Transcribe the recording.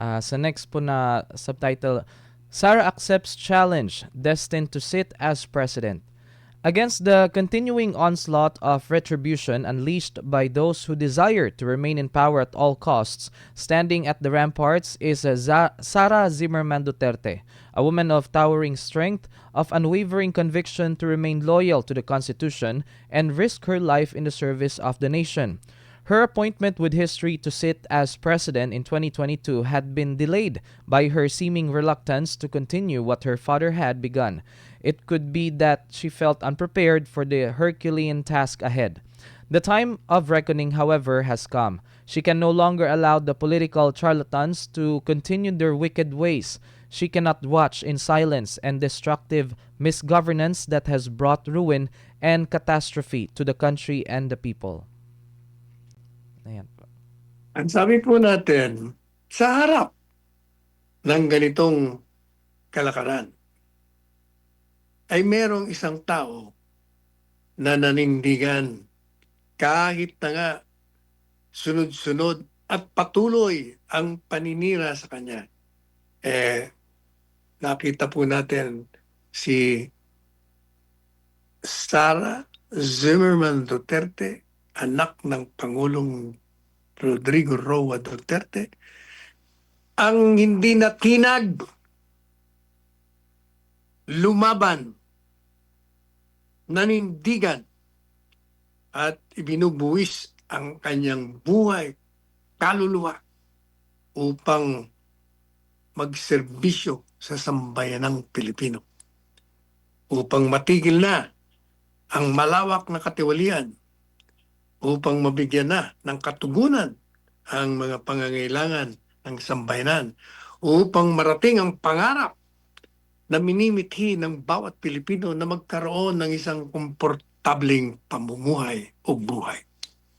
Sa next po na subtitle, Sara accepts challenge, destined to sit as president. Against the continuing onslaught of retribution unleashed by those who desire to remain in power at all costs, standing at the ramparts is Sara Zimmerman Duterte, a woman of towering strength, of unwavering conviction to remain loyal to the Constitution and risk her life in the service of the nation. Her appointment with history to sit as president in 2022 had been delayed by her seeming reluctance to continue what her father had begun. It could be that she felt unprepared for the Herculean task ahead. The time of reckoning, however, has come. She can no longer allow the political charlatans to continue their wicked ways. She cannot watch in silence and destructive misgovernance that has brought ruin and catastrophe to the country and the people. Ayan po. Ang sabi po natin, sa harap ng ganitong kalakaran, ay merong isang tao na nanindigan kahit na nga sunod-sunod at patuloy ang paninira sa kanya. Nakita po natin si Sara Zimmerman Duterte, anak ng Pangulong Rodrigo Roa Duterte, ang hindi natinag, lumaban, nanindigan, at ibinubuwis ang kanyang buhay, kaluluwa, upang magserbisyo sa sambayanang Pilipino. Upang matigil na ang malawak na katiwalian, upang mabigyan na ng katugunan ang mga pangangailangan ng sambayanan, upang marating ang pangarap na minimithi ng bawat Pilipino na magkaroon ng isang komportableng pamumuhay o buhay.